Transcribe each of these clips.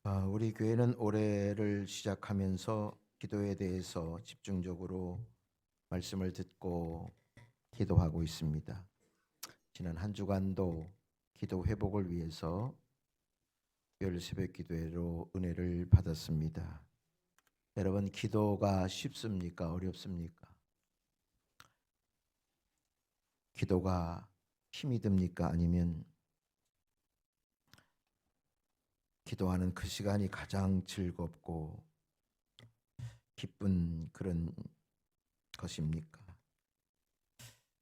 우리 교회는 올해를 시작하면서 기도에 대해서 집중적으로 말씀을 듣고 기도하고 있습니다. 지난 한 주간도 기도 회복을 위해서 열 새벽 기도회로 은혜를 받았습니다. 여러분, 기도가 쉽습니까? 어렵습니까? 기도가 힘이 듭니까? 아니면 기도하는 그 시간이 가장 즐겁고 기쁜 그런 것입니까?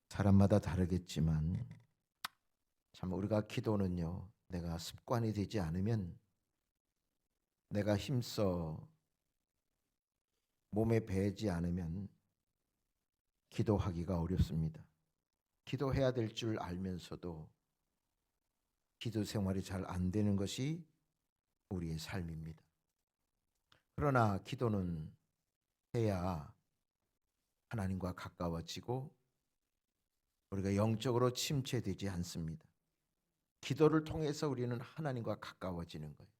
사람마다 다르겠지만 참 우리가 기도는요, 내가 습관이 되지 않으면, 내가 힘써 몸에 배지 않으면 기도하기가 어렵습니다. 기도해야 될 줄 알면서도 기도 생활이 잘 안 되는 것이 우리의 삶입니다. 그러나 기도는 해야 하나님과 가까워지고 우리가 영적으로 침체되지 않습니다. 기도를 통해서 우리는 하나님과 가까워지는 거예요.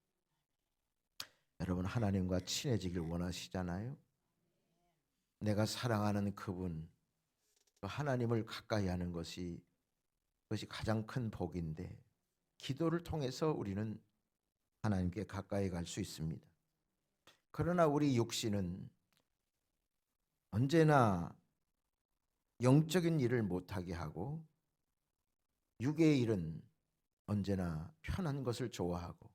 여러분, 하나님과 친해지길 원하시잖아요. 내가 사랑하는 그분, 하나님을 가까이 하는 것이, 그것이 가장 큰 복인데, 기도를 통해서 우리는 하나님께 가까이 갈 수 있습니다. 그러나 우리 육신은 언제나 영적인 일을 못하게 하고, 육의 일은 언제나 편한 것을 좋아하고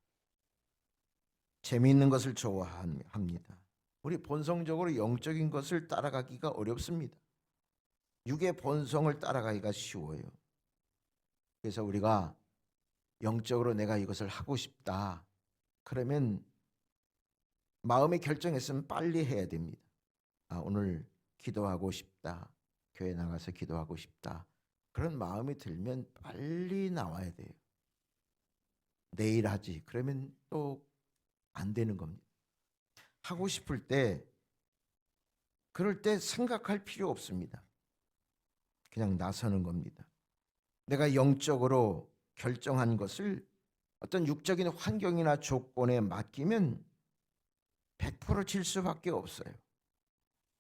재미있는 것을 좋아합니다. 우리 본성적으로 영적인 것을 따라가기가 어렵습니다. 육의 본성을 따라가기가 쉬워요. 그래서 우리가 영적으로 내가 이것을 하고 싶다, 그러면 마음에 결정했으면 빨리 해야 됩니다. 오늘 기도하고 싶다, 교회 나가서 기도하고 싶다, 그런 마음이 들면 빨리 나와야 돼요. 내일 하지, 그러면 또 안 되는 겁니다. 하고 싶을 때, 그럴 때 생각할 필요 없습니다. 그냥 나서는 겁니다. 내가 영적으로 결정한 것을 어떤 육적인 환경이나 조건에 맡기면 100% 질 수밖에 없어요.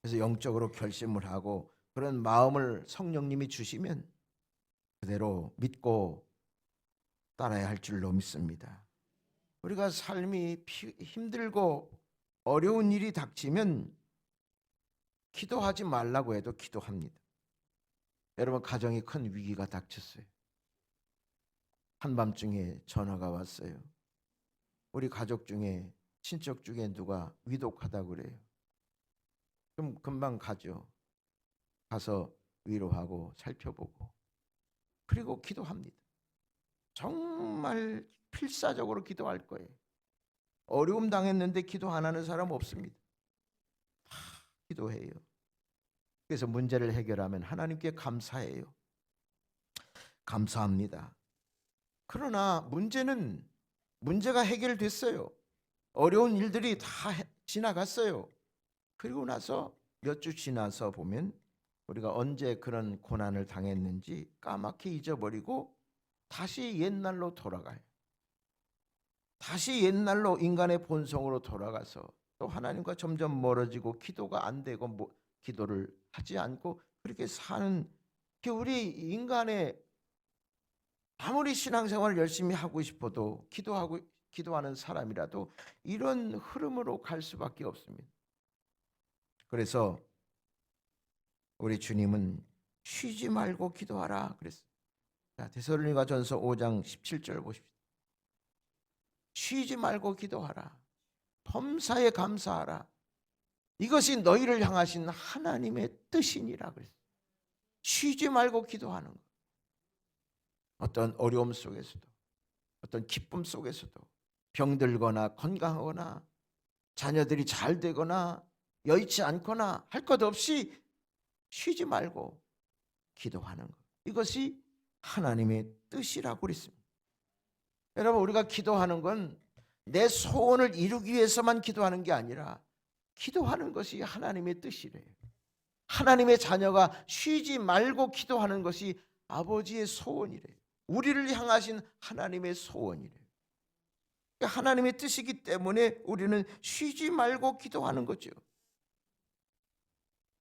그래서 영적으로 결심을 하고 그런 마음을 성령님이 주시면 그대로 믿고 따라야 할 줄로 믿습니다. 우리가 삶이 힘들고 어려운 일이 닥치면 기도하지 말라고 해도 기도합니다. 여러분, 가정에 큰 위기가 닥쳤어요. 한밤중에 전화가 왔어요. 우리 가족 중에, 친척 중에 누가 위독하다고 그래요. 그럼 금방 가죠. 가서 위로하고 살펴보고, 그리고 기도합니다. 정말 필사적으로 기도할 거예요. 어려움 당했는데 기도 안 하는 사람 없습니다. 다 기도해요. 그래서 문제를 해결하면 하나님께 감사해요. 감사합니다. 그러나 문제가 해결됐어요. 어려운 일들이 다 지나갔어요. 그리고 나서 몇 주 지나서 보면 우리가 언제 그런 고난을 당했는지 까맣게 잊어버리고 다시 옛날로 돌아가요. 다시 옛날로 인간의 본성으로 돌아가서 또 하나님과 점점 멀어지고 기도가 안 되고 기도를 하지 않고 그렇게 사는, 우리 인간의, 아무리 신앙생활을 열심히 하고 싶어도 기도하는 사람이라도 이런 흐름으로 갈 수밖에 없습니다. 그래서 우리 주님은 쉬지 말고 기도하라 그랬어요. 데살로니가전서 5장 17절 보십시오. 쉬지 말고 기도하라. 범사에 감사하라. 이것이 너희를 향하신 하나님의 뜻이니라 그랬어요. 쉬지 말고 기도하는 것. 어떤 어려움 속에서도, 어떤 기쁨 속에서도, 병들거나 건강하거나 자녀들이 잘 되거나 여의치 않거나 할 것 없이 쉬지 말고 기도하는 것. 이것이 하나님의 뜻이라고 그랬습니다. 여러분, 우리가 기도하는 건 내 소원을 이루기 위해서만 기도하는 게 아니라 기도하는 것이 하나님의 뜻이래요. 하나님의 자녀가 쉬지 말고 기도하는 것이 아버지의 소원이래요. 우리를 향하신 하나님의 소원이래요. 하나님의 뜻이기 때문에 우리는 쉬지 말고 기도하는 거죠.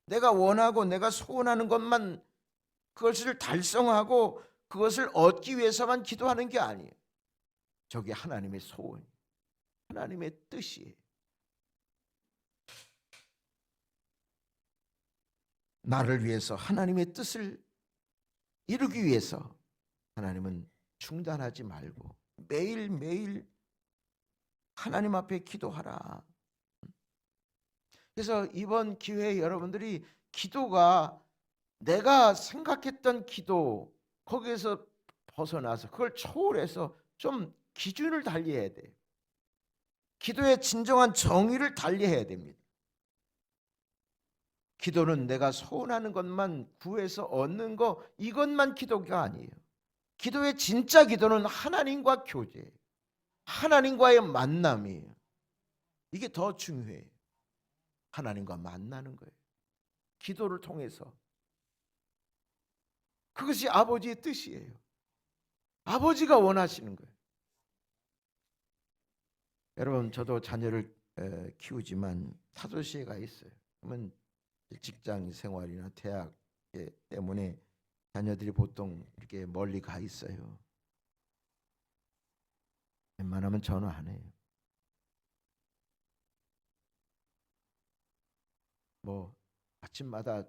내가 원하고 내가 소원하는 것만, 그것을 달성하고 그것을 얻기 위해서만 기도하는 게 아니에요. 저게 하나님의 소원, 하나님의 뜻이에요. 나를 위해서 하나님의 뜻을 이루기 위해서 하나님은 중단하지 말고 매일매일 하나님 앞에 기도하라. 그래서 이번 기회에 여러분들이 기도가 내가 생각했던 기도, 거기에서 벗어나서 그걸 초월해서 좀 기준을 달리해야 돼요. 기도의 진정한 정의를 달리해야 됩니다. 기도는 내가 소원하는 것만 구해서 얻는 거, 이것만 기도가 아니에요. 기도의 진짜 기도는 하나님과 교제, 하나님과의 만남이에요. 이게 더 중요해요. 하나님과 만나는 거예요. 기도를 통해서. 그것이 아버지의 뜻이에요. 아버지가 원하시는 거예요. 여러분, 저도 자녀를 키우지만 타도시에 가 있어요. 그러면 직장 생활이나 대학 때문에 자녀들이 보통 이렇게 멀리 가 있어요. 웬만하면 전화 안 해요. 뭐 아침마다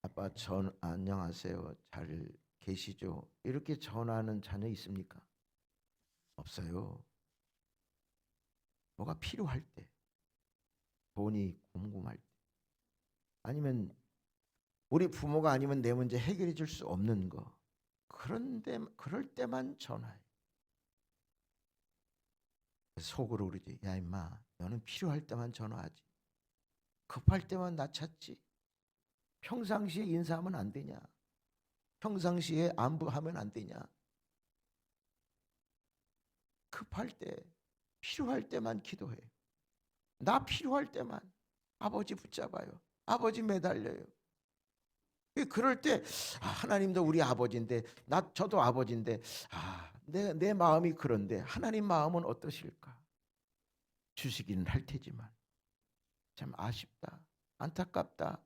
아빠 안녕하세요, 잘 계시죠? 이렇게 전화하는 자녀 있습니까? 없어요. 뭐가 필요할 때, 돈이 궁금할 때, 아니면 우리 부모가 아니면 내 문제 해결해 줄 수 없는 거, 그럴 때만 전화해. 속으로 그러지. 야 임마, 너는 필요할 때만 전화하지, 급할 때만 나 찾지, 평상시에 인사하면 안 되냐, 평상시에 안부하면 안 되냐. 급할 때, 필요할 때만 기도해. 나 필요할 때만 아버지 붙잡아요. 아버지 매달려요. 그럴 때 하나님도 우리 아버지인데, 저도 아버지인데, 내 마음이 그런데 하나님 마음은 어떠실까? 주시기는 할 테지만 참 아쉽다, 안타깝다.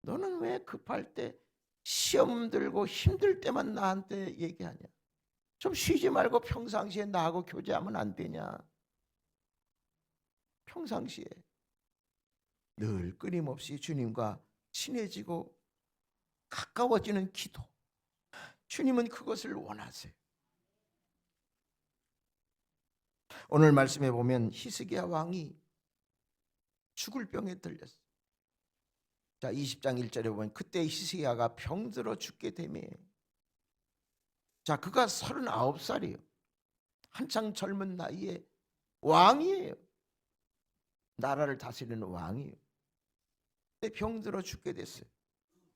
너는 왜 급할 때, 시험 들고 힘들 때만 나한테 얘기하냐? 좀 쉬지 말고 평상시에 나하고 교제하면 안 되냐? 평상시에 늘 끊임없이 주님과 친해지고 가까워지는 기도, 주님은 그것을 원하세요. 오늘 말씀에 보면 히스기야 왕이 죽을 병에 들렸어요. 자, 20장 1절에 보면 그때 히스기야가 병들어 죽게 되며, 자, 그가 39살이에요. 한창 젊은 나이에 왕이에요. 나라를 다스리는 왕이에요. 근데 병들어 죽게 됐어요.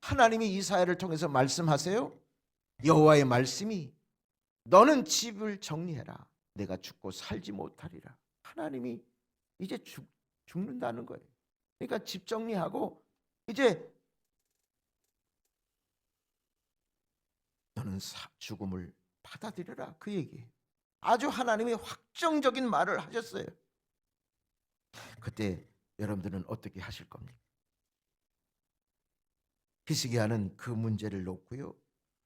하나님이 이사야를 통해서 말씀하세요. 여호와의 말씀이 너는 집을 정리해라. 내가 죽고 살지 못하리라. 하나님이 이제 죽는다는 거예요. 그러니까 집 정리하고 이제 너는 죽음을 받아들여라, 그 얘기예요. 아주 하나님이 확정적인 말을 하셨어요. 그때 여러분들은 어떻게 하실 겁니까? 히스기야는 그 문제를 놓고요,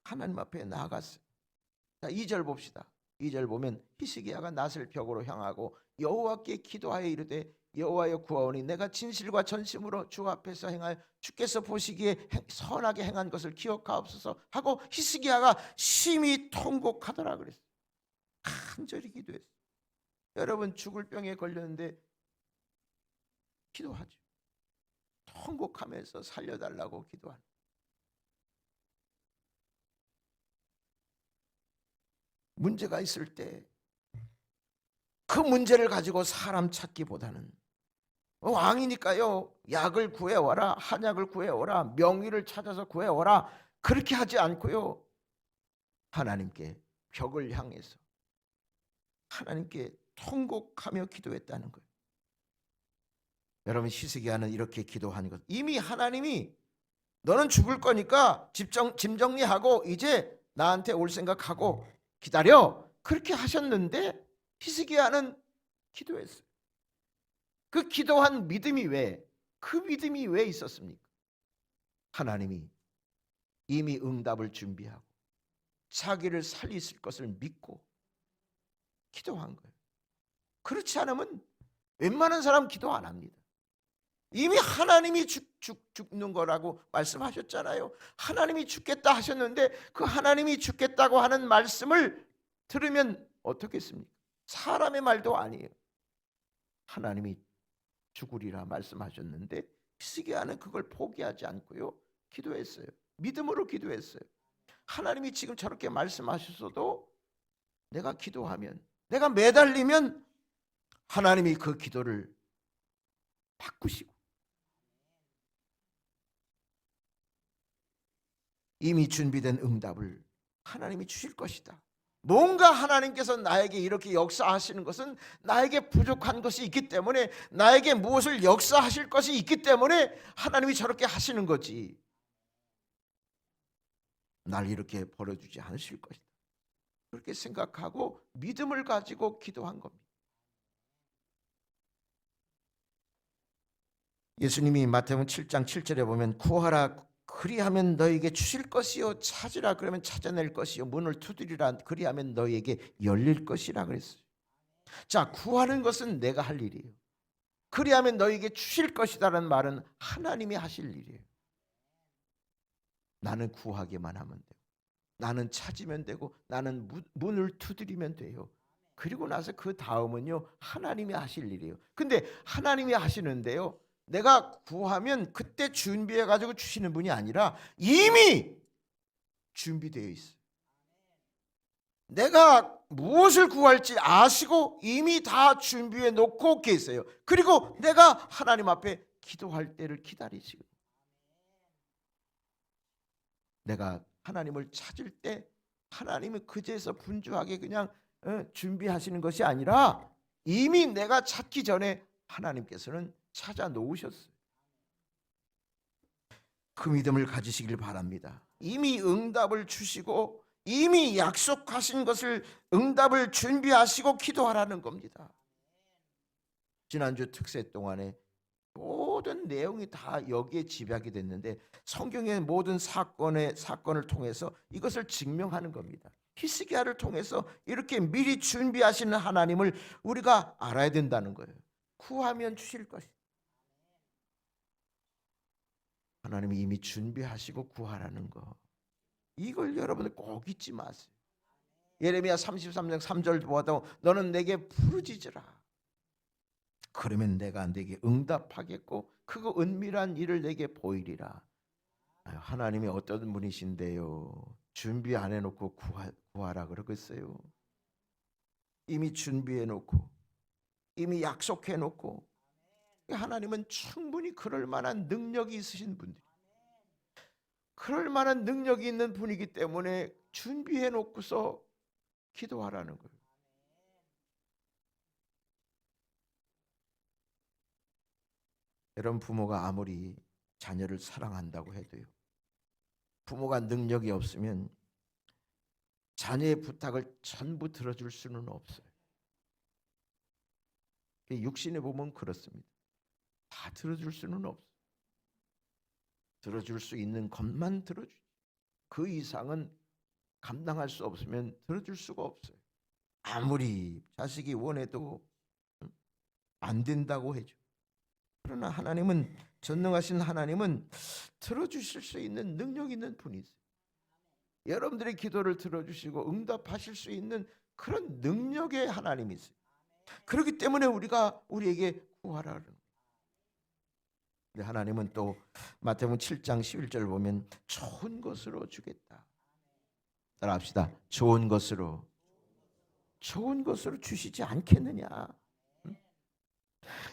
하나님 앞에 나아갔어요. 자, 2절 봅시다. 2절 보면 히스기야가 낫을 벽으로 향하고 여호와께 기도하여 이르되 여호와여 구하오니 내가 진실과 전심으로 주 앞에서 행하여 주께서 보시기에 선하게 행한 것을 기억하옵소서 하고 히스기야가 심히 통곡하더라 그랬어요. 간절히 기도했어요. 여러분, 죽을 병에 걸렸는데 기도하죠. 통곡하면서 살려달라고 기도하는. 문제가 있을 때 그 문제를 가지고 사람 찾기보다는, 왕이니까요, 약을 구해와라, 한약을 구해오라, 명의를 찾아서 구해오라, 그렇게 하지 않고요, 하나님께 벽을 향해서 하나님께 통곡하며 기도했다는 거예요. 여러분, 히스기야는 이렇게 기도하는 것, 이미 하나님이 너는 죽을 거니까 짐 정리하고 이제 나한테 올 생각하고 기다려, 그렇게 하셨는데 히스기야는 기도했어요. 그 기도한 믿음이 그 믿음이 왜 있었습니까? 하나님이 이미 응답을 준비하고 자기를 살리실 것을 믿고 기도한 거예요. 그렇지 않으면 웬만한 사람 기도 안 합니다. 이미 하나님이 죽는 거라고 말씀하셨잖아요. 하나님이 죽겠다 하셨는데 그 하나님이 죽겠다고 하는 말씀을 들으면 어떻겠습니까? 사람의 말도 아니에요. 하나님이 죽으리라 말씀하셨는데 히스기야는 그걸 포기하지 않고요, 기도했어요. 믿음으로 기도했어요. 하나님이 지금 저렇게 말씀하셨어도 내가 기도하면, 내가 매달리면 하나님이 그 기도를 바꾸시고 이미 준비된 응답을 하나님이 주실 것이다. 뭔가 하나님께서 나에게 이렇게 역사하시는 것은 나에게 부족한 것이 있기 때문에, 나에게 무엇을 역사하실 것이 있기 때문에 하나님이 저렇게 하시는 거지, 날 이렇게 버려두지 않으실 것이다, 그렇게 생각하고 믿음을 가지고 기도한 겁니다. 예수님이 마태복음 7장 7절에 보면 구하라 그리하면 너에게 주실 것이요, 찾으라 그러면 찾아낼 것이요, 문을 두드리라 그리하면 너에게 열릴 것이라 그랬어요. 자, 구하는 것은 내가 할 일이에요. 그리하면 너에게 주실 것이다라는 말은 하나님이 하실 일이에요. 나는 구하기만 하면 되고, 나는 찾으면 되고, 나는 문을 두드리면 돼요. 그리고 나서 그 다음은요, 하나님이 하실 일이에요. 근데 하나님이 하시는데요, 내가 구하면 그때 준비해 가지고 주시는 분이 아니라 이미 준비되어 있어요. 내가 무엇을 구할지 아시고 이미 다 준비해 놓고 계세요. 그리고 내가 하나님 앞에 기도할 때를 기다리시고, 내가 하나님을 찾을 때 하나님은 그제서 분주하게 그냥 준비하시는 것이 아니라 이미 내가 찾기 전에 하나님께서는 찾아 놓으셨어요. 그 믿음을 가지시길 바랍니다. 이미 응답을 주시고 이미 약속하신 것을, 응답을 준비하시고 기도하라는 겁니다. 지난주 특세 동안에 모든 내용이 다 여기에 집약이 됐는데 성경의 모든 사건을 통해서 이것을 증명하는 겁니다. 히스기야를 통해서 이렇게 미리 준비하시는 하나님을 우리가 알아야 된다는 거예요. 구하면 주실 것이, 하나님이 이미 준비하시고 구하라는 거, 이걸 여러분들 꼭 잊지 마세요. 예레미야 33장 3절 보아도 너는 내게 부르짖으라 그러면 내가 내게 응답하겠고 크고 은밀한 일을 내게 보이리라. 하나님이 어떤 분이신데요, 준비 안 해놓고 구하라 그러겠어요? 이미 준비해 놓고 이미 약속해 놓고, 하나님은 충분히 그럴 만한 능력이 있으신 분들, 그럴 만한 능력이 있는 분이기 때문에 준비해 놓고서 기도하라는 거예요. 여러분, 부모가 아무리 자녀를 사랑한다고 해도요, 부모가 능력이 없으면 자녀의 부탁을 전부 들어줄 수는 없어요. 육신에 보면 그렇습니다. 다 들어줄 수는 없어요. 들어줄 수 있는 것만 들어주지, 그 이상은 감당할 수 없으면 들어줄 수가 없어요. 아무리 자식이 원해도 안 된다고 해줘. 그러나 하나님은, 전능하신 하나님은 들어주실 수 있는 능력 있는 분이세요. 여러분들의 기도를 들어주시고 응답하실 수 있는 그런 능력의 하나님이세요. 그렇기 때문에 우리에게 구하라는 거예요. 하나님은 또 마태복음 7장 11절 보면 좋은 것으로 주겠다. 따라합시다. 좋은 것으로 주시지 않겠느냐.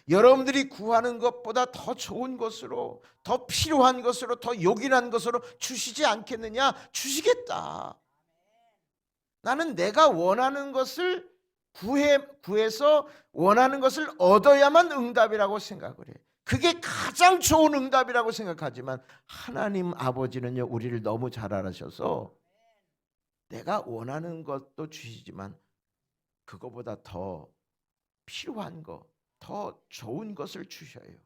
여러분들이 구하는 것보다 더 좋은 것으로, 더 필요한 것으로, 더 요긴한 것으로 주시지 않겠느냐. 주시겠다. 나는 내가 원하는 것을 구해서 원하는 것을 얻어야만 응답이라고 생각을 해. 그게 가장 좋은 응답이라고 생각하지만 하나님 아버지는요, 우리를 너무 잘 알아셔서 내가 원하는 것도 주시지만, 내가 원하는 것을 얻어야만 응답이라고 생각해요. 그게 가장 좋은 응답이라고 생각하지만 하나님 아버지는요, 우리를 너무 잘 알아셔서 내가 원하는 것도 주시지만, 하나님 아버지는요, 우리를 너무 잘 알아셔서 내가 원하는 것도 주시지만 그거보다 더 필요한 거, 더 좋은 것을 주셔요.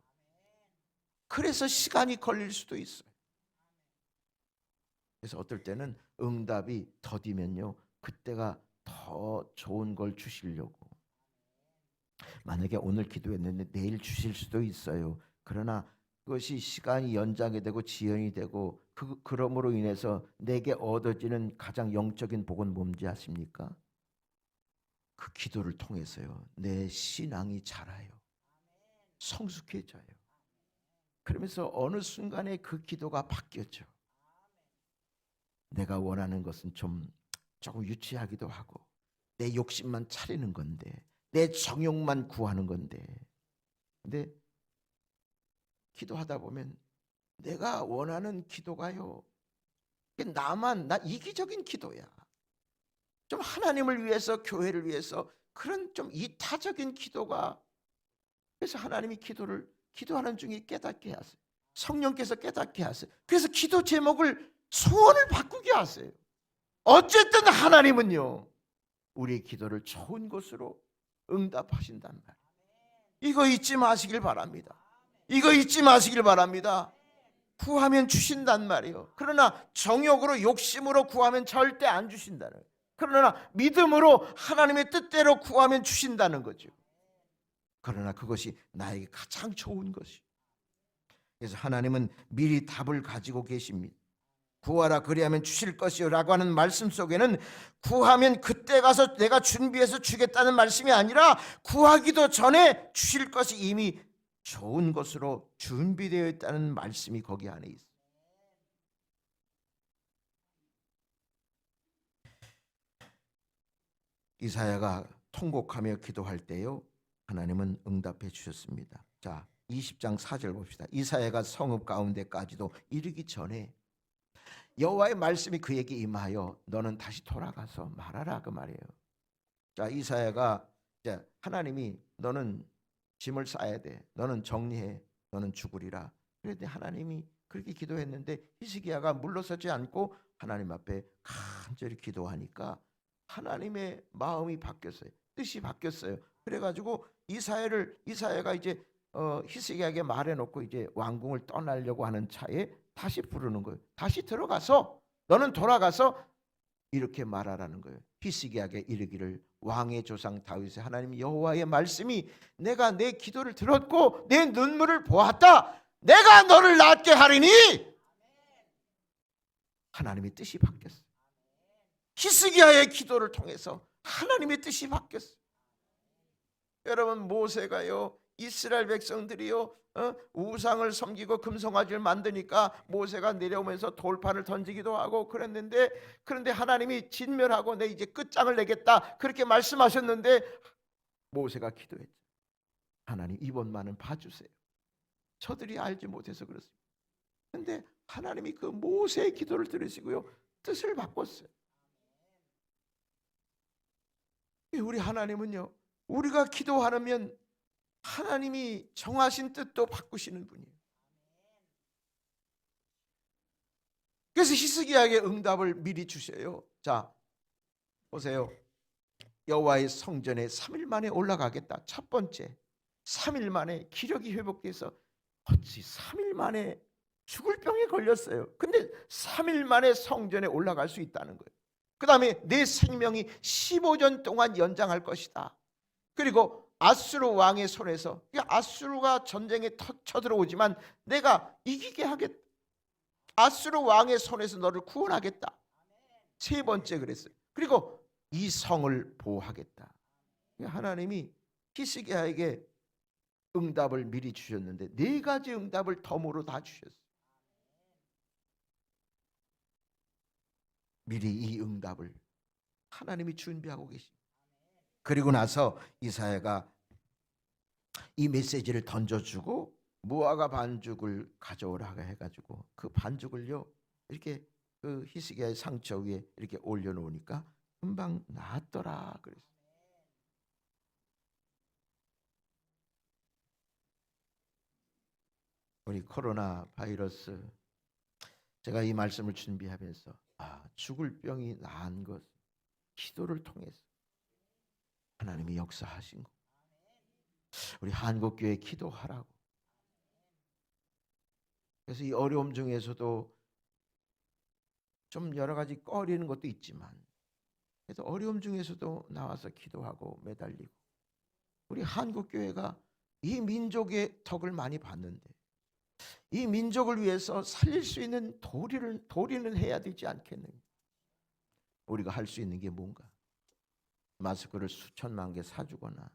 그래서 시간이 걸릴 수도 있어요. 그래서 어떨 때는 응답이 더디면요, 그때가 더 좋은 걸 주시려고. 만약에 오늘 기도했는데 내일 주실 수도 있어요. 그러나 그것이 시간이 연장이 되고 지연이 되고 그럼으로 인해서 내게 얻어지는 가장 영적인 복은 뭔지 아십니까? 그 기도를 통해서요, 내 신앙이 자라요. 성숙해져요. 그러면서 어느 순간에 그 기도가 바뀌었죠. 내가 원하는 것은 조금 유치하기도 하고 내 욕심만 차리는 건데, 내 정욕만 구하는 건데, 근데 기도하다 보면 내가 원하는 기도가요, 나 이기적인 기도야. 좀 하나님을 위해서, 교회를 위해서 그런 좀 이타적인 기도가. 그래서 하나님이 기도하는 중에 깨닫게 하세요. 성령께서 깨닫게 하세요. 그래서 기도 제목을 소원을 바꾸게 하세요. 어쨌든 하나님은요, 우리의 기도를 좋은 것으로 응답하신단 말이에요. 이거 잊지 마시길 바랍니다. 이거 잊지 마시길 바랍니다. 구하면 주신단 말이에요. 그러나 정욕으로, 욕심으로 구하면 절대 안 주신다는 거예요. 그러나 믿음으로 하나님의 뜻대로 구하면 주신다는 거죠. 그러나 그것이 나에게 가장 좋은 것이. 그래서 하나님은 미리 답을 가지고 계십니다. 구하라 그리하면 주실 것이요 라고 하는 말씀 속에는 구하면 그때 가서 내가 준비해서 주겠다는 말씀이 아니라 구하기도 전에 주실 것이 이미 좋은 것으로 준비되어 있다는 말씀이 거기 안에 있어요. 이사야가 통곡하며 기도할 때요, 하나님은 응답해 주셨습니다. 자, 20장 4절 봅시다. 이사야가 성읍 가운데까지도 이르기 전에 여호와의 말씀이 그에게 임하여 너는 다시 돌아가서 말하라, 그 말이에요. 자, 이사야가 이제 하나님이 너는 짐을 싸야 돼, 너는 정리해, 너는 죽으리라. 그런데 하나님이 그렇게 기도했는데 히스기야가 물러서지 않고 하나님 앞에 간절히 기도하니까 하나님의 마음이 바뀌었어요. 뜻이 바뀌었어요. 그래가지고 이사야가 이제 히스기야에게 말해놓고 이제 왕궁을 떠나려고 하는 차에 다시 부르는 거예요. 다시 들어가서 너는 돌아가서 이렇게 말하라는 거예요. 히스기야에게 이르기를 왕의 조상 다윗의 하나님 여호와의 말씀이 내가 내 기도를 들었고 내 눈물을 보았다. 내가 너를 낫게 하리니. 하나님의 뜻이 바뀌었어요. 히스기야의 기도를 통해서 하나님의 뜻이 바뀌었어요. 여러분, 모세가요, 이스라엘 백성들이요, 우상을 섬기고 금송아지를 만드니까 모세가 내려오면서 돌판을 던지기도 하고 그랬는데, 그런데 하나님이 진멸하고 내 이제 끝장을 내겠다 그렇게 말씀하셨는데 모세가 기도했죠. 하나님, 이번만은 봐주세요. 저들이 알지 못해서 그렇습니다. 그런데 하나님이 그 모세의 기도를 들으시고요, 뜻을 바꿨어요. 우리 하나님은요, 우리가 기도하면 하나님이 정하신 뜻도 바꾸시는 분이에요. 그래서 히스기야에게 응답을 미리 주셔요. 자, 보세요. 여호와의 성전에 3일 만에 올라가겠다. 첫 번째, 3일 만에 기력이 회복돼서 어찌 3일 만에 죽을 병에 걸렸어요. 근데 3일 만에 성전에 올라갈 수 있다는 거예요. 그 다음에 내 생명이 15년 동안 연장할 것이다. 그리고 아수르 왕의 손에서, 아수르가 전쟁에 쳐들어오지만 내가 이기게 하겠다. 아수르 왕의 손에서 너를 구원하겠다. 세 번째 그랬어요. 그리고 이 성을 보호하겠다. 하나님이 히스기야에게 응답을 미리 주셨는데 네 가지 응답을 덤으로 다 주셨어요. 미리 이 응답을 하나님이 준비하고 계십니다. 그리고 나서 이사야가 이 메시지를 던져주고 무화과 반죽을 가져오라 해가지고 그 반죽을요 이렇게 그 히스기야의 상처 위에 이렇게 올려놓으니까 금방 나았더라 그랬어요. 우리 코로나 바이러스, 제가 이 말씀을 준비하면서 죽을 병이 나은 것 기도를 통해서, 하나님이 역사하신 거. 우리 한국교회 기도하라고. 그래서 이 어려움 중에서도 좀 여러 가지 꺼리는 것도 있지만, 그래서 어려움 중에서도 나와서 기도하고 매달리고, 우리 한국교회가 이 민족의 덕을 많이 봤는데 이 민족을 위해서 살릴 수 있는 도리는 해야 되지 않겠는가? 우리가 할 수 있는 게 뭔가? 마스크를 수천만 개 사주거나,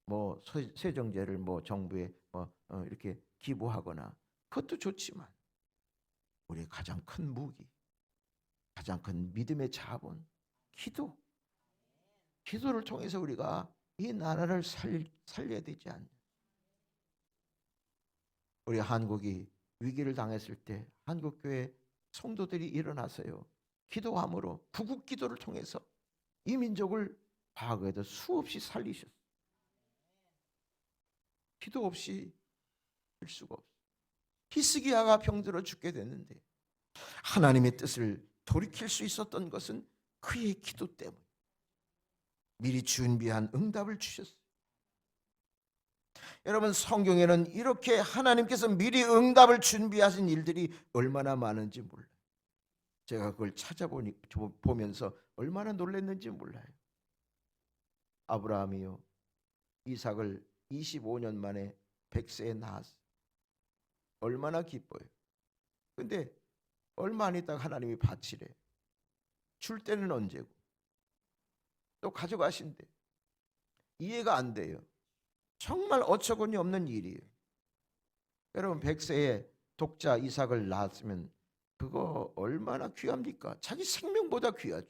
뭐 세정제를 뭐 정부에 이렇게 기부하거나, 그것도 좋지만 우리의 가장 큰 무기, 가장 큰 믿음의 자본, 기도를 통해서 우리가 이 나라를 살려야 되지 않나? 우리 한국이 위기를 당했을 때 한국교회 성도들이 일어나서요, 기도함으로 구국 기도를 통해서 이 민족을 과거에도 수없이 살리셨어요. 기도 없이 할 수가 없어요. 히스기야가 병들어 죽게 됐는데 하나님의 뜻을 돌이킬 수 있었던 것은 그의 기도 때문. 미리 준비한 응답을 주셨어요. 여러분, 성경에는 이렇게 하나님께서 미리 응답을 준비하신 일들이 얼마나 많은지 몰라요. 제가 그걸 찾아보면서 얼마나 놀랐는지 몰라요. 아브라함이요, 이삭을 25년 만에 100세에 낳았어요. 얼마나 기뻐요. 근데 얼마 안 있다가 하나님이 바치래. 줄 때는 언제고 또 가져가신대. 이해가 안 돼요. 정말 어처구니 없는 일이에요. 여러분, 100세에 독자 이삭을 낳았으면 그거 얼마나 귀합니까? 자기 생명보다 귀하죠.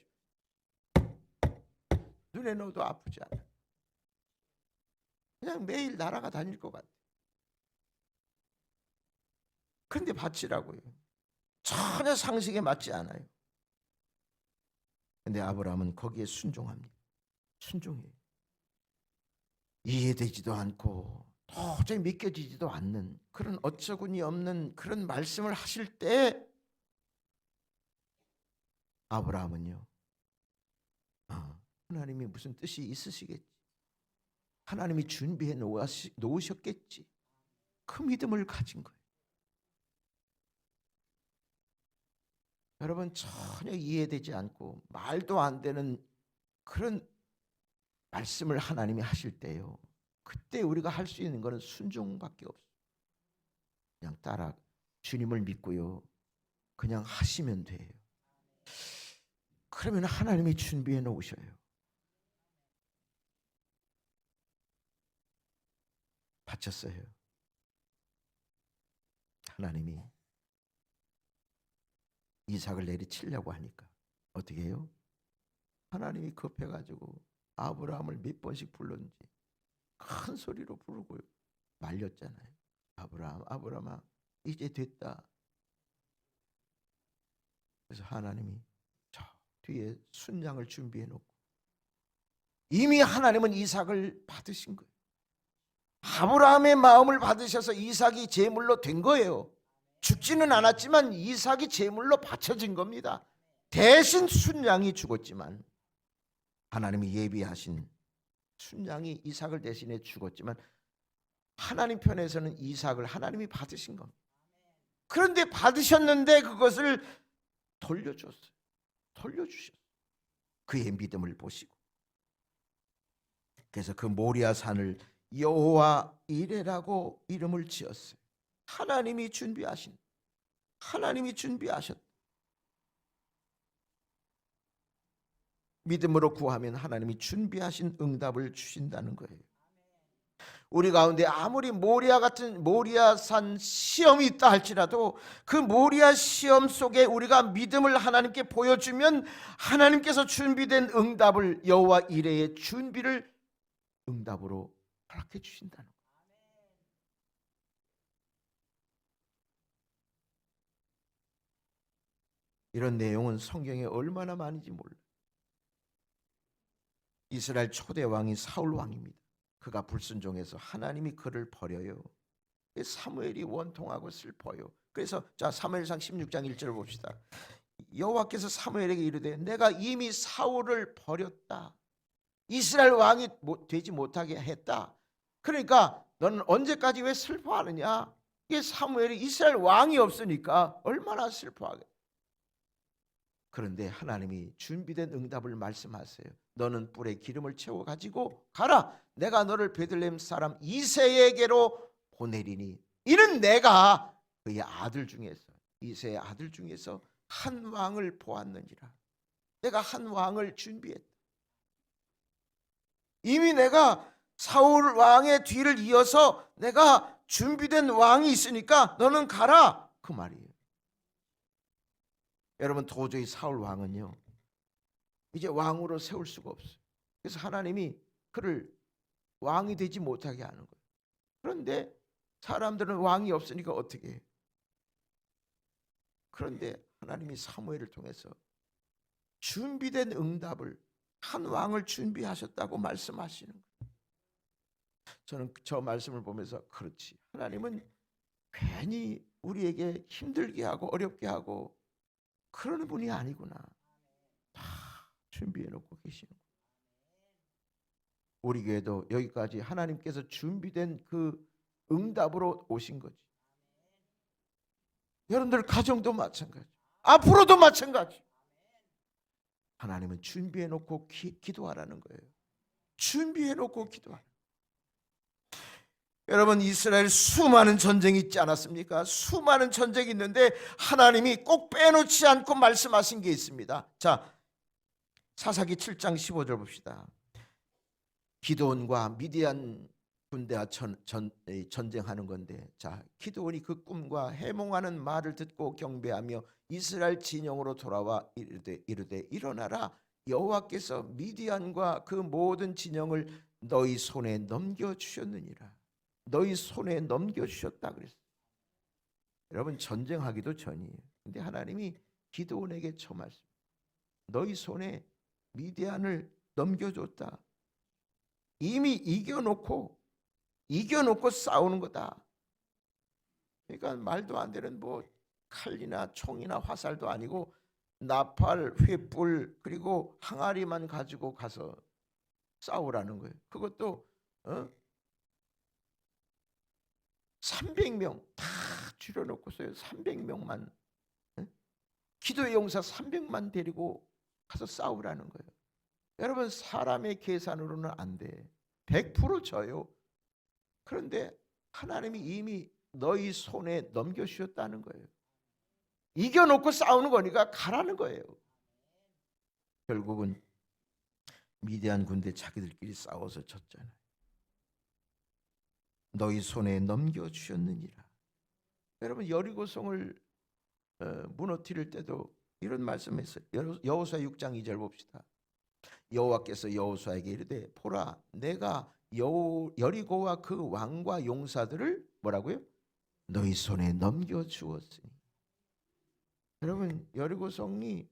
눈에 넣어도 아프지 않아요. 그냥 매일 날아가 다닐 것 같아요. 그런데 바치라고요. 전혀 상식에 맞지 않아요. 근데 아브라함은 거기에 순종합니다. 순종해요. 이해되지도 않고 도저히 믿겨지지도 않는 그런 어처구니 없는 그런 말씀을 하실 때 아브라함은요, 하나님이 무슨 뜻이 있으시겠지, 하나님이 준비해 놓으셨겠지, 그 믿음을 가진 거예요. 여러분, 전혀 이해되지 않고 말도 안 되는 그런 말씀을 하나님이 하실 때요, 그때 우리가 할 수 있는 것은 순종밖에 없어요. 그냥 따라 주님을 믿고요, 그냥 하시면 돼요. 그러면 하나님이 준비해 놓으셔요. 바쳤어요. 하나님이 이삭을 내리치려고 하니까 어떻게 해요? 하나님이 급해가지고 아브라함을 몇 번씩 불렀는지 큰 소리로 부르고 말렸잖아요. 아브라함아, 이제 됐다. 그래서 하나님이 저 뒤에 순양을 준비해 놓고, 이미 하나님은 이삭을 받으신 거예요. 아브라함의 마음을 받으셔서 이삭이 제물로 된 거예요. 죽지는 않았지만 이삭이 제물로 바쳐진 겁니다. 대신 순양이 죽었지만, 하나님이 예비하신 순양이 이삭을 대신해 죽었지만 하나님 편에서는 이삭을 하나님이 받으신 겁니다. 그런데 받으셨는데 그것을 돌려주셨어요. 그의 믿음을 보시고. 그래서 그 모리아 산을 여호와 이레라고 이름을 지었어요. 하나님이 준비하셨다. 믿음으로 구하면 하나님이 준비하신 응답을 주신다는 거예요. 우리 가운데 아무리 모리아산 시험이 있다 할지라도 그 모리아 시험 속에 우리가 믿음을 하나님께 보여주면 하나님께서 준비된 응답을, 여호와 이레의 준비를 응답으로 허락해 주신다는 거예요. 이런 내용은 성경에 얼마나 많은지 몰라요. 이스라엘 초대 왕이 사울 왕입니다. 그가 불순종해서 하나님이 그를 버려요. 사무엘이 원통하고 슬퍼요. 그래서 자, 사무엘상 16장 1절을 봅시다. 여호와께서 사무엘에게 이르되 내가 이미 사울을 버렸다. 이스라엘 왕이 되지 못하게 했다. 그러니까 너는 언제까지 왜 슬퍼하느냐? 이게 사무엘이 이스라엘 왕이 없으니까 얼마나 슬퍼하겠다. 그런데 하나님이 준비된 응답을 말씀하세요. 너는 뿔에 기름을 채워 가지고 가라. 내가 너를 베들레헴 사람 이새에게로 보내리니 이는 내가 그의 아들 중에서, 이새의 아들 중에서 한 왕을 보았느니라. 내가 한 왕을 준비했다. 이미 내가 사울 왕의 뒤를 이어서 내가 준비된 왕이 있으니까 너는 가라, 그 말이에요. 여러분, 도저히 사울 왕은요 이제 왕으로 세울 수가 없어요. 그래서 하나님이 그를 왕이 되지 못하게 하는 거예요. 그런데 사람들은 왕이 없으니까 어떻게 해요? 그런데 하나님이 사무엘을 통해서 준비된 응답을, 한 왕을 준비하셨다고 말씀하시는 거예요. 저는 저 말씀을 보면서 그렇지, 하나님은 괜히 우리에게 힘들게 하고 어렵게 하고 그러는 분이 아니구나. 다 준비해 놓고 계시는 거예요. 우리 교회도 여기까지 하나님께서 준비된 그 응답으로 오신 거지. 여러분들 가정도 마찬가지, 앞으로도 마찬가지. 하나님은 준비해 놓고 기도하라는 거예요. 준비해 놓고 기도하라. 여러분, 이스라엘 수많은 전쟁이 있지 않았습니까? 수많은 전쟁이 있는데 하나님이 꼭 빼놓지 않고 말씀하신 게 있습니다. 자, 사사기 7장 15절 봅시다. 기드온과 미디안 군대와 전쟁하는 건데, 자, 기드온이 그 꿈과 해몽하는 말을 듣고 경배하며 이스라엘 진영으로 돌아와 이르되 일어나라, 여호와께서 미디안과 그 모든 진영을 너희 손에 넘겨주셨느니라. 너희 손에 넘겨주셨다 그랬어요. 여러분, 전쟁하기도 전이에요. 근데 하나님이 기드온에게 말씀, 너희 손에 미디안을 넘겨줬다. 이미 이겨놓고 싸우는 거다. 그러니까 말도 안 되는 뭐 칼이나 총이나 화살도 아니고 나팔, 횃불, 그리고 항아리만 가지고 가서 싸우라는 거예요. 그것도 300명 다 줄여놓고서요. 300명만, 기도의 용사 300만 데리고 가서 싸우라는 거예요. 여러분, 사람의 계산으로는 안 돼. 100% 져요. 그런데 하나님이 이미 너희 손에 넘겨주셨다는 거예요. 이겨놓고 싸우는 거니까 가라는 거예요. 결국은 미디안 군대 자기들끼리 싸워서 졌잖아요. 너희 손에 넘겨주셨느니라. 여러분, 여리고성을 무너뜨릴 때도 이런 말씀했어요. 여호수아 6장 2절 봅시다. 여호와께서 여호수아에게 이르되 보라, 내가 여리고와 그 왕과 용사들을 뭐라고요? 너희 손에 넘겨주었으니. 여러분, 여리고성이,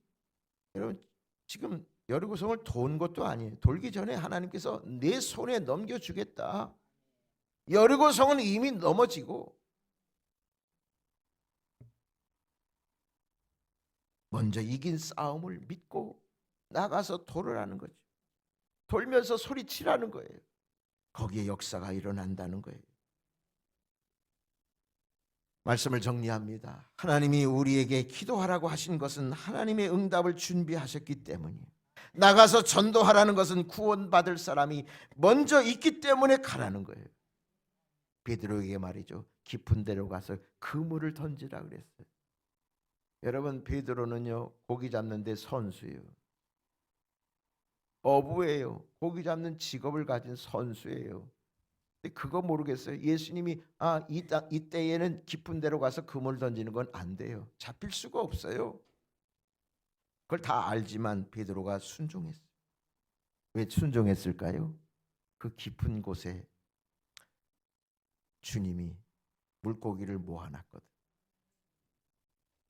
여러분 지금 여리고성을 도운 것도 아니에요. 돌기 전에 하나님께서 내 손에 넘겨주겠다. 여리고성은 이미 넘어지고 먼저 이긴 싸움을 믿고 나가서 돌으라는 거죠. 돌면서 소리치라는 거예요. 거기에 역사가 일어난다는 거예요. 말씀을 정리합니다. 하나님이 우리에게 기도하라고 하신 것은 하나님의 응답을 준비하셨기 때문이에요. 나가서 전도하라는 것은 구원받을 사람이 먼저 있기 때문에 가라는 거예요. 베드로에게 말이죠, 깊은 데로 가서 그물을 던지라 그랬어요. 여러분, 베드로는요 고기 잡는데 선수예요. 어부예요. 고기 잡는 직업을 가진 선수예요. 근데 그거 모르겠어요. 예수님이 이때에는 깊은 데로 가서 그물 던지는 건 안 돼요. 잡힐 수가 없어요. 그걸 다 알지만 베드로가 순종했어요. 왜 순종했을까요? 그 깊은 곳에 주님이 물고기를 모아놨거든.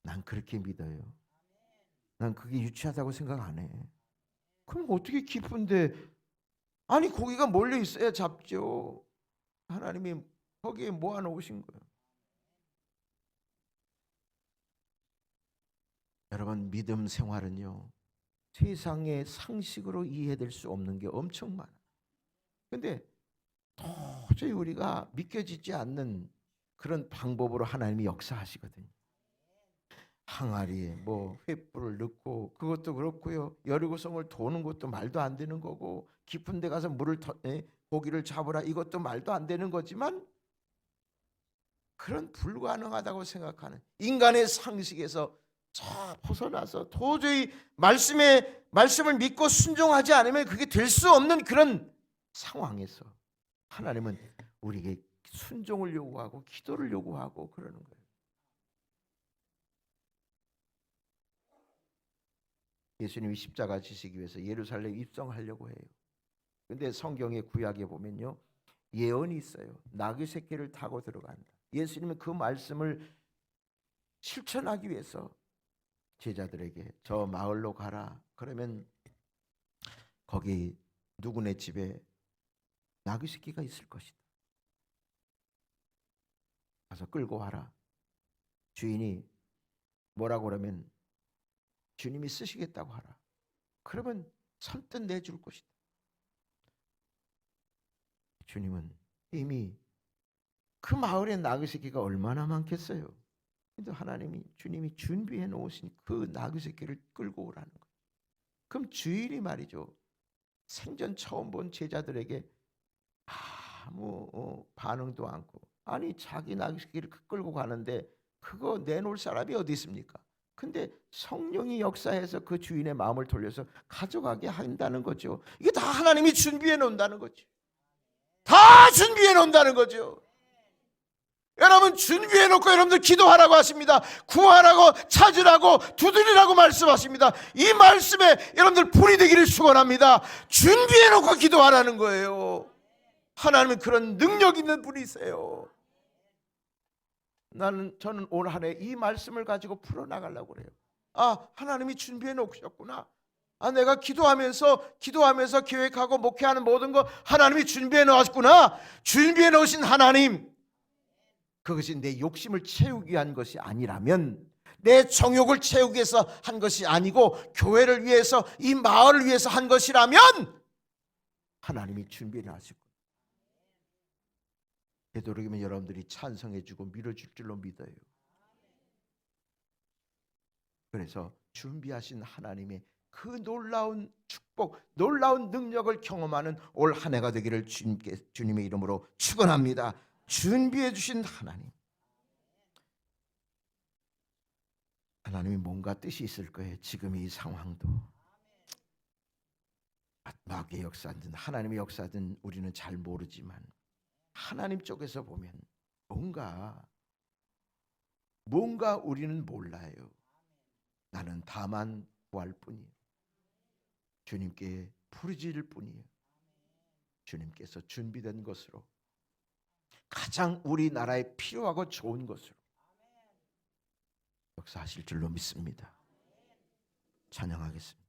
난 그렇게 믿어요. 난 그게 유치하다고 생각 안 해. 그럼 어떻게 깊은데, 아니 고기가 몰려 있어야 잡죠. 하나님이 거기에 모아놓으신 거예요. 여러분, 믿음 생활은요 세상의 상식으로 이해될 수 없는 게 엄청 많아. 근데 도저히 우리가 믿겨지지 않는 그런 방법으로 하나님이 역사하시거든요. 항아리에 뭐 횃불을 넣고, 그것도 그렇고요, 여리고성을 도는 것도 말도 안 되는 거고, 깊은 데 가서 고기를 잡으라, 이것도 말도 안 되는 거지만, 그런 불가능하다고 생각하는 인간의 상식에서 벗어나서 도저히 말씀을 믿고 순종하지 않으면 그게 될 수 없는 그런 상황에서 하나님은 우리에게 순종을 요구하고 기도를 요구하고 그러는 거예요. 예수님이 십자가 지시기 위해서 예루살렘 입성하려고 해요. 근데 성경의 구약에 보면요, 예언이 있어요. 나귀 새끼를 타고 들어간다. 예수님은 그 말씀을 실천하기 위해서 제자들에게 저 마을로 가라. 그러면 거기 누구네 집에 나귀 새끼가 있을 것이다. 가서 끌고 와라. 주인이 뭐라고 그러면 주님이 쓰시겠다고 하라. 그러면 선뜻 내줄 것이다. 주님은 이미 그 마을에 나귀 새끼가 얼마나 많겠어요. 근데 주님이 준비해 놓으신 그 나귀 새끼를 끌고 오라는 거예요. 그럼 주인이 말이죠, 생전 처음 본 제자들에게 아무 반응도 않고, 아니 자기 나귀 새끼를 끌고 가는데 그거 내놓을 사람이 어디 있습니까? 근데 성령이 역사해서 그 주인의 마음을 돌려서 가져가게 한다는 거죠. 이게 다 하나님이 준비해 놓는다는 거죠. 다 준비해 놓는다는 거죠. 여러분, 준비해 놓고 여러분들 기도하라고 하십니다. 구하라고, 찾으라고, 두드리라고 말씀하십니다. 이 말씀에 여러분들 불이 되기를 축원합니다. 준비해 놓고 기도하라는 거예요. 하나님은 그런 능력 있는 분이세요. 저는 올 한 해 이 말씀을 가지고 풀어나가려고 그래요. 하나님이 준비해 놓으셨구나. 내가 기도하면서 계획하고 목회하는 모든 거 하나님이 준비해 놓았구나. 준비해 놓으신 하나님, 그것이 내 욕심을 채우기 위한 것이 아니라면, 내 정욕을 채우기 위해서 한 것이 아니고 교회를 위해서, 이 마을을 위해서 한 것이라면 하나님이 준비해 놨을 거예요. 되도록이면 여러분들이 찬성해 주고 밀어줄 줄로 믿어요. 그래서 준비하신 하나님의 그 놀라운 축복, 놀라운 능력을 경험하는 올 한 해가 되기를 주님의 이름으로 축원합니다. 준비해 주신 하나님이 뭔가 뜻이 있을 거예요. 지금 이 상황도 마귀의 역사든 하나님의 역사든 우리는 잘 모르지만, 하나님 쪽에서 보면 뭔가 우리는 몰라요. 나는 다만 구할 뿐이에요. 주님께 부르짖을 뿐이에요. 주님께서 준비된 것으로, 가장 우리나라에 필요하고 좋은 것으로 역사하실 줄로 믿습니다. 찬양하겠습니다.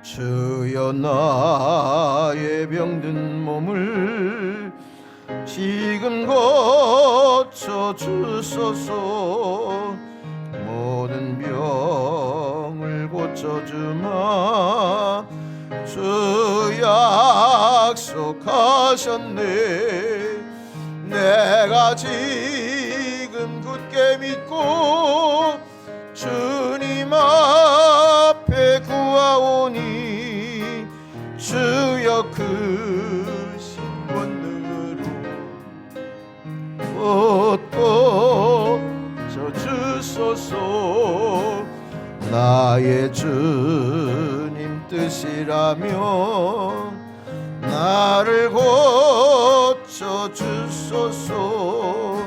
주여, 나의 병든 몸을 지금 고쳐주소서. 모든 병을 고쳐주마. 주 약속하셨네. 내가 지금 굳게 믿고 주님 앞에 구하오니, 주여 크신 권능으로 고쳐주소서. 나의 주님 뜻이라면 나를 고쳐주소서.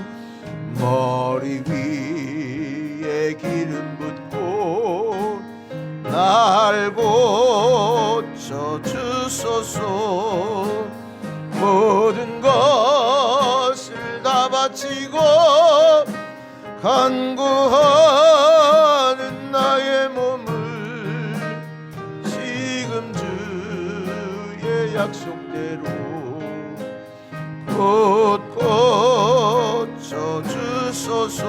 머리 위에 기름 붓고 날 고쳐주소서. 모든 것을 다 바치고 간구하는 나의 몸을 지금 주의 약속대로 곳곳 고쳐주소서.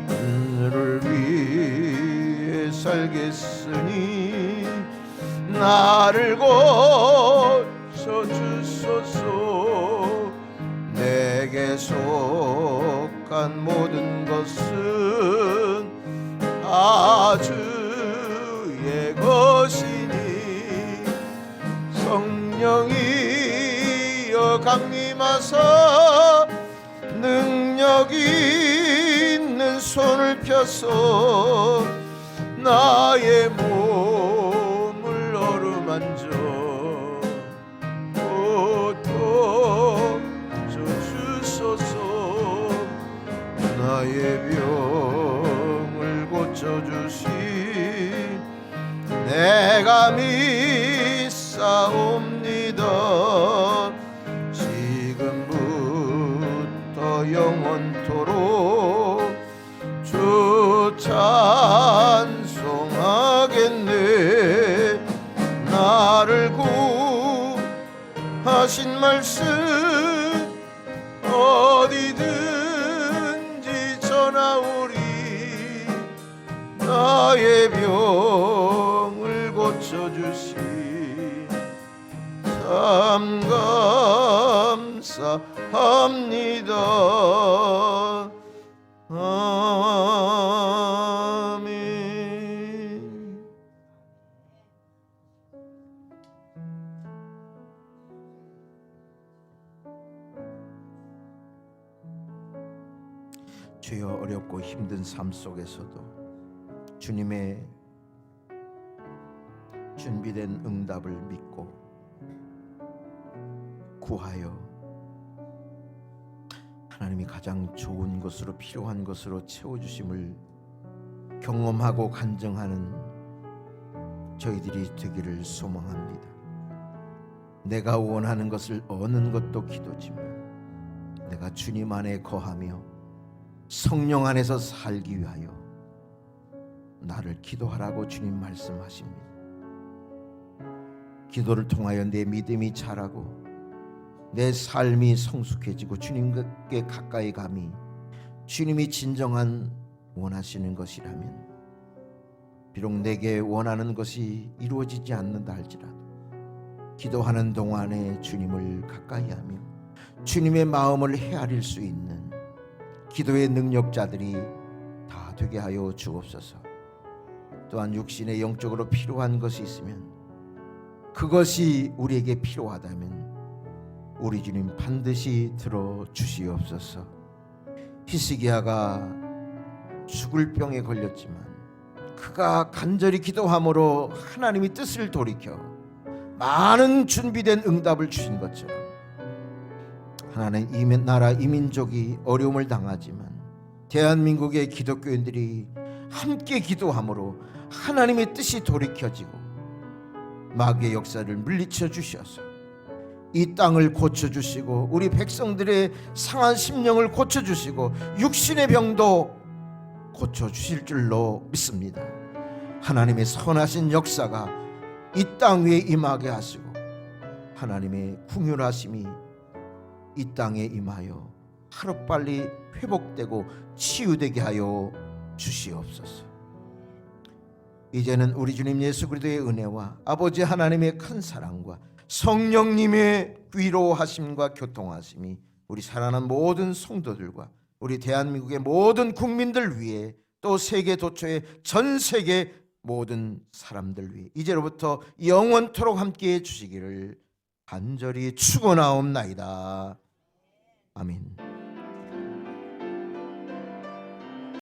너를 위해 살겠으니 나를 고쳐주소서. 내게 속한 모든 것은 다 주의 것이니 성령이여 강림하사 능력 있는 손을 펴서 나의 몸을 어루만져 고쳐주소서. 나의 병을 고쳐주시 내가 믿사옵니다. 지금부터 영원토록 주 찬송하겠네. 나를 구하신 말씀 어디든지 전하오리. 나의 병을 고쳐주시 참 감사합니다. 아멘. 주여, 어렵고 힘든 삶 속에서도 주님의 준비된 응답을 믿고 구하여 하나님이 가장 좋은 것으로 필요한 것으로 채워주심을 경험하고 간증하는 저희들이 되기를 소망합니다. 내가 원하는 것을 얻는 것도 기도지만 내가 주님 안에 거하며 성령 안에서 살기 위하여 나를 기도하라고 주님 말씀하십니다. 기도를 통하여 내 믿음이 자라고 내 삶이 성숙해지고 주님께 가까이 감이 주님이 진정한 원하시는 것이라면 비록 내게 원하는 것이 이루어지지 않는다 할지라도 기도하는 동안에 주님을 가까이 하며 주님의 마음을 헤아릴 수 있는 기도의 능력자들이 다 되게 하여 주옵소서. 또한 육신의 영적으로 필요한 것이 있으면 그것이 우리에게 필요하다면 우리 주님 반드시 들어주시옵소서. 히스기야가 죽을 병에 걸렸지만 그가 간절히 기도함으로 하나님이 뜻을 돌이켜 많은 준비된 응답을 주신 것처럼 하나님 나라 이민족이 어려움을 당하지만 대한민국의 기독교인들이 함께 기도함으로 하나님의 뜻이 돌이켜지고 마귀의 역사를 물리쳐 주셔서 이 땅을 고쳐주시고 우리 백성들의 상한 심령을 고쳐주시고 육신의 병도 고쳐주실 줄로 믿습니다. 하나님의 선하신 역사가 이 땅 위에 임하게 하시고 하나님의 긍휼하심이 이 땅에 임하여 하루빨리 회복되고 치유되게 하여 주시옵소서. 이제는 우리 주님 예수 그리스도의 은혜와 아버지 하나님의 큰 사랑과 성령님의 위로하심과 교통하심이 우리 살아난 모든 성도들과 우리 대한민국의 모든 국민들 위해 또 세계 도처의 전 세계 모든 사람들 위해 이제로부터 영원토록 함께해 주시기를 간절히 축원하옵나이다. 아멘.